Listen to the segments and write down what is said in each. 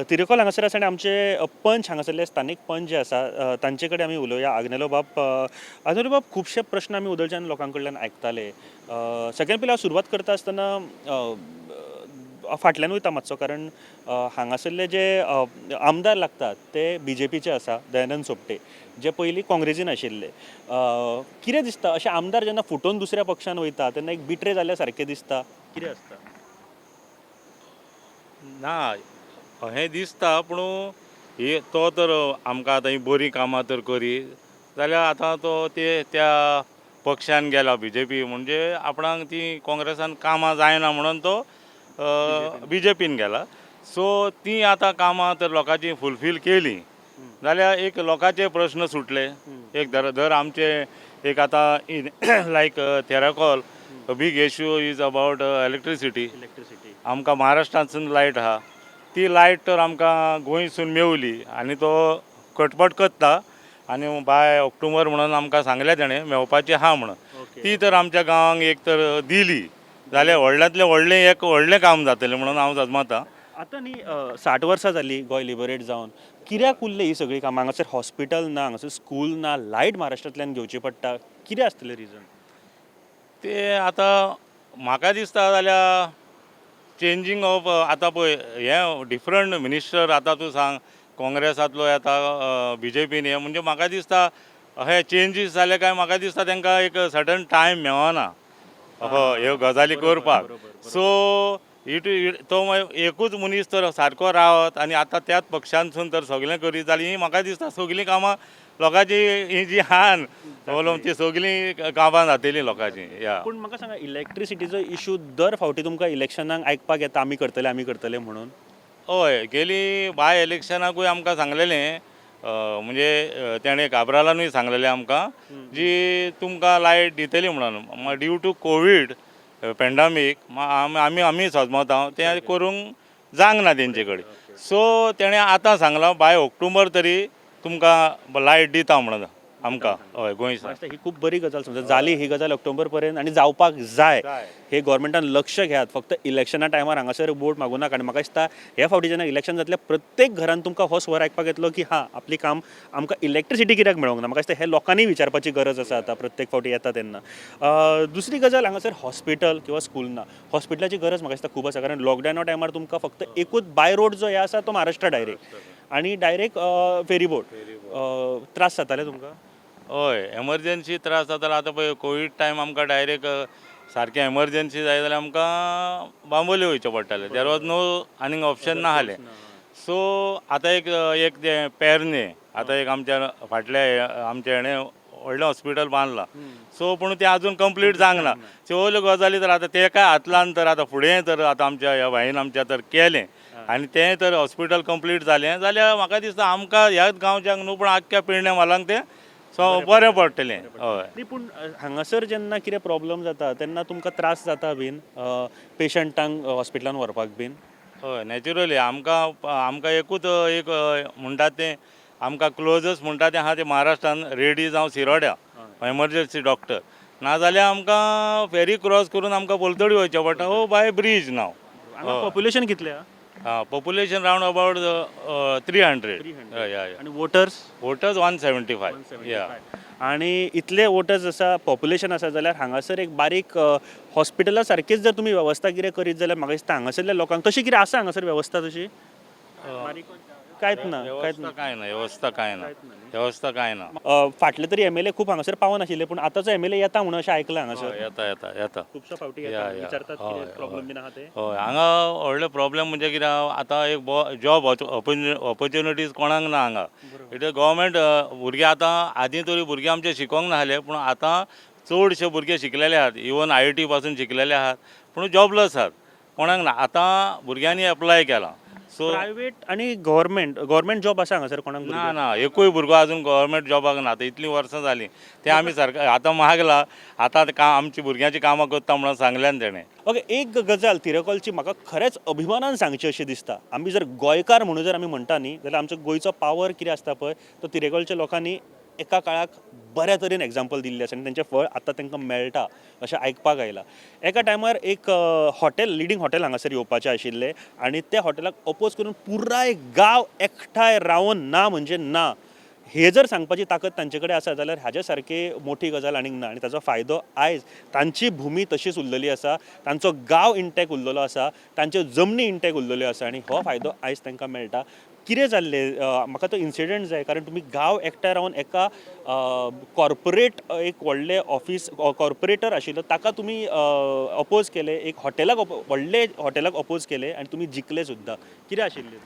तिरेकोल हांगासर आसा आनी आमचे पंच हांगासरले स्थानीक पंच जे आसा तांचे कडेन आमी उलोवया. आग्नेलो बाब खुबशे प्रश्न आमी उदलच्यान लोकां कडल्यान आयकताले. सगळ्यात पयलीं हांव सुरवात करता आसतना फाटल्यान वयता मातसो, कारण हांगासरले जे आमदार लागतात ते BJPचे आसा, दयानंद सोपटे, जे पयलीं काँग्रेसीन आशिल्ले. कितें दिसता अशे आमदार जेन्ना फुटोवन दुसऱ्या पक्षान वयता तेन्ना एक बिट्रे जाल्या सारकें दिसता? कितें आसता? ना अहें दिसता पूण तो तर आमकां आतां ही बरीं कामां तर करी जाल्यार आतां तो त्या पक्षान गेला BJP, म्हणजे आपणाक ती काँग्रेसान कामां जायना म्हणून तो BJPन गेला. सो ती आतां कामां तर लोकांची फुलफील केली जाल्यार एक लोकांचे प्रश्न सुटले. एक दर आमचे एक आतां लायक तेराकॉल big issue is about electricity. आमकां महाराष्ट्रांतसून लायट आहा, ती लायट तर आमकां गोंयसून मेवली आनी तो कटपट करता आनी बाय ऑक्टोबर म्हणून आमकां सांगलें तेणें मेवपाची आहा म्हणून. ती तर आमच्या गांवांक एक तर दिली जाल्यार व्हडल्यांतलें व्हडलें काम जातलें म्हणून हांव समजतां. आतां न्ही 60 वर्सां जालीं गोंय लिबरेट जावन. कित्याक उरले ही सगळीं कामां? हांगासर हॉस्पिटल ना, हांगासर स्कूल ना, लायट महाराष्ट्रांतल्यान घेवची पडटा. कितें आसतलें रिजन? ते आतां म्हाका दिसता जाल्यार चेंजींग ऑफ आतां पळय हे डिफरंट मिनिस्टर आतां तूं सांग काँग्रेसांतलो येता BJPन हे, म्हणजे म्हाका दिसता हे चेंजीस जाले काय म्हाका दिसता तांकां एक सडन टायम मेळना ह्यो गजाली करपाक. सो तो एकूच मनीस तर सारको रावत आनी आतां त्याच पक्षांतसून तर सगळें करीत जाल्यार ही म्हाका दिसता सगळीं कामां लोकांची ही जी हान ती सगळीं कामां जातलीं लोकांची. या पूण म्हाका सांगा, इलेक्ट्रिसिटीचो इश्यू दर फावटी तुमकां इलेक्शनाक आयकपाक येता आमी करतले म्हणून? हय, गेली बाय इलेक्शनाकूय आमकां सांगलेलें, म्हणजे तेणें काब्रालानूय सांगलेलें आमकां जी तुमकां लायट दितली म्हणून. ड्यू टू कोवीड पॅन्डेमीक आमी सजमता तें करूंक जावंक ना तेंचे कडेन. सो तेणें आतां सांगलां बाय ऑक्टोबर तरी तुमकां लायट दिता म्हणून आमकां. हय, गोंयसान ही खूब बरी गजाल. समजा जाली ही गजाल ऑक्टोबर पर्यंत आनी जावपाक जाय, हे गोवोरमेंटान लक्ष घेयात. फक्त इलेक्शना टायमार हांगासर वोट मागूं नाका. आनी म्हाका दिसता ह्या फावटी जेन्ना इलेक्शन जातलें प्रत्येक घरान तुमकां हो स्वर आयकपाक येतलो की हां, आपली काम आमकां इलेक्ट्रिसिटी कित्याक मेळोंक ना. म्हाका दिसता हे लोकांनी विचारपाची गरज आसा आतां प्रत्येक फावटी येता तेन्ना. दुसरी गजाल, हांगासर हॉस्पिटल किंवा स्कूल ना. हॉस्पिटलाची गरज म्हाका दिसता खूब आसा, कारण लॉकडावना टायमार तुमकां फक्त एकूच बाय रोड जो हे आसा तो महाराष्ट्रा डायरेक्ट, आनी डायरेक्ट फेरीबोट. त्रास जाताले तुमकां? हय, एमर्जन्सी त्रास जातालो. आतां पळय कोवीड टायम आमकां डायरेक्ट सारकें एमर्जन्सी जाय जाल्यार आमकां बांबोली वयचें पडटालें. देर वॉज नो आनीक ऑप्शन ना जालें. सो आतां एक जें पेरने आतां एक आमच्या फाटल्या आमच्या हेणें व्हडलें हॉस्पिटल बांदलां. सो पूण तें आजून कंप्लीट जावंक ना. सगल्यो गजाली तर आतां ते काय हातलान तर आतां फुडें तर आतां आमच्या ह्या बाईन आमच्या तर केलें आनी तें तर हॉस्पिटल कंप्लीट जालें जाल्यार म्हाका दिसता आमकां ह्याच गांवच्याक न्हू पूण आख्ख्या पेडण्या म्हालांक तें सो बरें पडटलें. हय, न्ही पूण हांगासर जेन्ना कितें प्रॉब्लम जाता तेन्ना तुमकां त्रास जाता बीन पेशंटांक हॉस्पिटलान व्हरपाक बीन? हय, नॅचरली आमकां एकूच एक म्हणटात तें आमकां क्लोजस्ट म्हणटा तें आहा तें महाराष्ट्रान रेडी जावं शिरोड्या एमर्जन्सी डॉक्टर. नाजाल्यार आमकां फेरी क्रॉस करून आमकां बोलतडी वयचें पडटा हो बाय ब्रीज नाव. पॉप्युलेशन कितलें आहा? Population round about 300. हय. आनी वोटर्स? वोटर्स 175. या आनी इतले वोटर्स आसा, पॉप्युलेशन आसा, जाल्यार हांगासर एक बारीक हॉस्पिटला सारकीच जर तुमी वेवस्था कितें करीत जाल्यार म्हाका दिसता हांगासरल्या लोकांक तशी कितें आसा हांगासर वेवस्था तशी? कांयच ना. वेवस्था कांय ना. फाटले तरी MLA खूब हांगासर पावून आशिल्ले, पूण आतांचो MLA येता म्हणून अशें आयकलां हांगासर. येता खुबश्या फावटी विचारतात कितें प्रॉब्लेम बीन आहा ते. हय, हांगा व्हडले प्रॉब्लेम म्हणजे कितें आतां एक जॉब ऑपॉर्च्युनिटीज कोणाक ना हांगा. इट गव्हर्मेंट भुरगे आतां आदीं तरी भुरगे आमचे शिकोंक नाहले, पूण आतां चडशे भुरगे शिकलेले आहात. इवन IIT पासून शिकलेले आहात पूण जॉबलेस आहात. कोणाक ना. आतां भुरग्यांनी एप्लाय केला. सो प्रायवेट आनी गव्हर्मेंट जॉब आसा हांगासर कोणाक? ना एकूय भुरगो आजून गव्हर्मेंट जॉबाक ना. आतां इतलीं वर्सां जालीं ते आमी सरकार आतां मागला. आतां आमची भुरग्यांची कामां करता म्हणून सांगल्यान तेणें. ओके, एक गजाल तिरेकोलची म्हाका खरेंच अभिमानान सांगची अशी दिसता. आमी जर गोंयकार म्हणून जर आमी म्हणटा न्ही, जाल्यार आमचो गोंयचो पावर कितें आसता पळय तो तिरेकोलच्या लोकांनी एका काळाक बऱ्या तरेन एग्जाम्पल दिल्ली आसा आनी तेंचें फळ आतां तांकां मेळटा अशें आयकपाक आयलां. एका टायमार एक हॉटेल लिडींग हॉटेल हांगासर येवपाचें आशिल्लें आनी त्या हॉटेलाक अपोज करून पुराय गांव एकठांय रावन ना म्हणजे ना हे जर सांगपाची ताकद तांचे कडेन आसा जाल्यार हाजे सारकी मोठी गजाल आनीक ना. आनी ताचो फायदो आयज तांची भुमी तशीच उरलेली आसा, तांचो गांव इंटॅक्ट उरलेलो आसा, तांच्यो जमनी इंटॅक्ट उरलेल्यो आसा आनी हो फायदो आयज तांकां मेळटा. कितें जाल्लें म्हाका तो इन्सिडंट जाय कारण तुमी गांव एकठांय रावन एका कॉर्पोरेट एक व्हडले ऑफिस कॉर्पोरेटर आशिल्लो ताका तुमी अपोज केले, एक हॉटेलाक व्हडले हॉटेलाक अपोज केले आनी तुमी जिखले सुद्दां. कितें आशिल्लें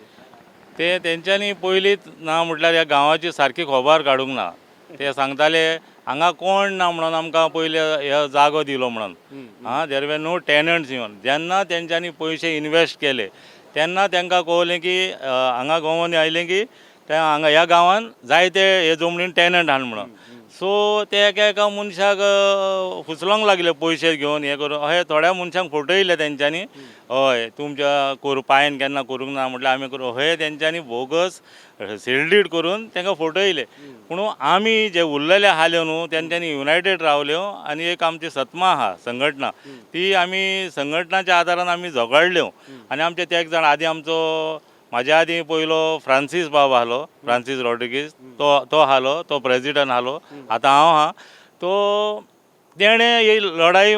ते तेंच्यांनी पयलींच ना म्हटल्यार ह्या गांवाची सारकी खबर काडूंक ना. ते सांगताले हांगा कोण ना म्हणून आमकां पयले हो जागो दिलो म्हणून. देर वे नो टेनंट्स इवन. जेन्ना तेंच्यांनी पयशे इन्वेस्ट केले तेन्ना तांकां कळलें की हांगा गोवन आयलें की ते हांगा ह्या गांवान जायते हे जमनीन टेनंट आहात म्हणून. सो ते एका एका मनशाक फुसलोंक लागले पयशे घेवन हे करून. अशें थोड्या मनशांक फटयले तेंच्यांनी. हय तुमच्या पांयान केन्ना करूंक ना म्हटल्यार आमी करूं. अशें तेंच्यांनी बोगस सेल्डीड करून तांकां फटयले. पूण आमी जे उरलेले आहाल्यो न्हू तेंच्यांनी युनायटेड रावल्यो आनी एक आमची सत्मा आहा संघटना ती आमी संघटनाच्या आदारान आमी झगडल्यो आनी आमचे ते एक जाण आदी आमचो म्हाज्या आदी पयलो फ्रांसीस बाब आसलो, फ्रांसीस रॉड्रिगीस तो आसलो, तो प्रेजिडंट आसलो. आतां हांव आहा तो तेणें ही लढाई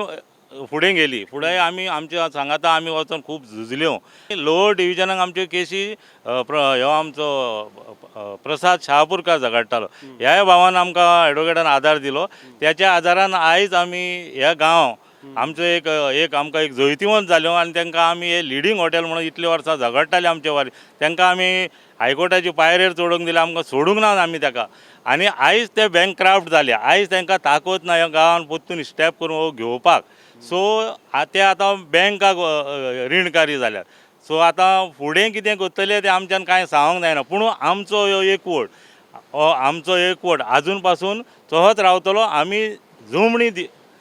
फुडें गेली. फुडें आमी आमच्या सांगाता आमी वचून खूब झुजल्यो. लोवर डिविजनाक आमच्यो केसी ह्यो आमचो प्रसाद शहापूरकार झगडटालो. ह्याय भावान आमकां एडवोकेटान आदार दिलो. त्याच्या आदारान आयज आमी ह्या गांव आमचो एक आमकां एक जैतिवंत जाल्यो आनी तांकां आमी हे लिडींग हॉटेल म्हणून इतले वर्सां झगडटाले आमचे वारी तांकां आमी हायकोर्टाची पायरेर चडोवंक दिले. आमकां सोडूंक ना आमी ताका. आनी आयज ते बँकक्राफ्ट जाले. आयज तांकां ताकद ना ह्या गांवान पोत्तून स्टेप करून हो घेवपाक. सो ते आतां बँकाक रीणकारी जाल्यात. सो आतां फुडें कितें करतले तें आमच्यान कांय सांगूंक जायना. पूण आमचो हो एकवट आमचो एकवट आजून पासून तसोच रावतलो. आमी जमणी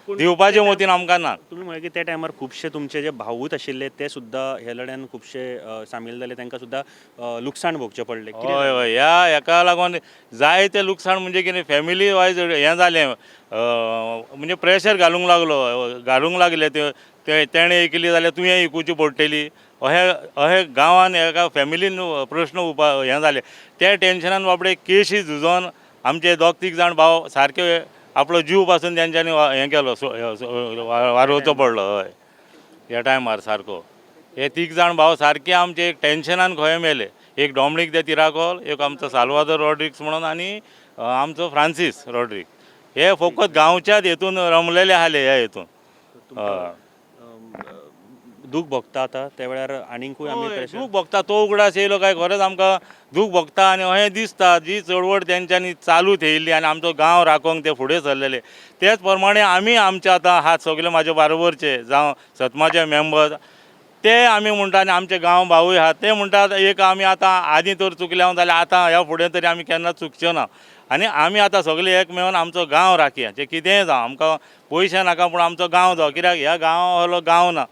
दिवपाचे वतीन आमकां ना. तुमी म्हळें की त्या टायमार खुबशे तुमचे जे भावूत आशिल्ले ते सुद्दां ह्या लढ्यान खुबशे सामील जाले, तांकां सुद्दां लुकसाण भोगचें पडलें. हय हय हेका लागून जायते लुकसाण म्हणजे कितें फॅमिली वायज हें जालें. म्हणजे प्रेशर घालूंक लागले ते तेणें एकली जाल्यार तुवें विकूची पडटली. अशें गांवान एका फॅमिलीन प्रश्न हें जाले. त्या टेन्शनान बाबडे केशी झुजोन आमचे दोग तीग जाण भाव सारके आपलो जीव पासून तेंच्यांनी हें केलो वारोवचो पडलो. हय ह्या टायमार सारको हे तीग जाण भाव सारके आमचे एक टेन्शनान खंय मेले. एक डॉमिनीक दे तिराकोल, एक आमचो साल्वादोर रॉड्रिग्स म्हणून आनी आमचो फ्रांसीस रॉड्रिग. हे फकत गांवच्याच हेतून रमलेले आसले ह्या हेतून. दूख भोगता आतां त्या वेळार आनीकूय आमी दूख भोगता. तो उगडास येयलो काय खरेंच आमकां दूख भोगता आनी अशें दिसता जी चळवळ तेंच्यांनी चालू थेयल्ली आनी आमचो गांव राखोंक ते फुडें सरलेले तेच प्रमाणे आमी आमचे आतां हात सगळे म्हाजे बारोबरचे जावं सतमाचे मेंबर ते आमी म्हणटा आनी आमचे गांव भावूय आहात ते म्हणटात एक आमी आतां आदीं तर चुकल्या जाल्यार आतां ह्या फुडें तरी आमी केन्नाच चुकच्यो ना आनी आमी आतां सगळे एक मेळून आमचो गांव राखया. जें कितेंय जावं आमकां पयशे नाका पूण आमचो गांव जावं कित्याक ह्या गांवा असलो गांव ना.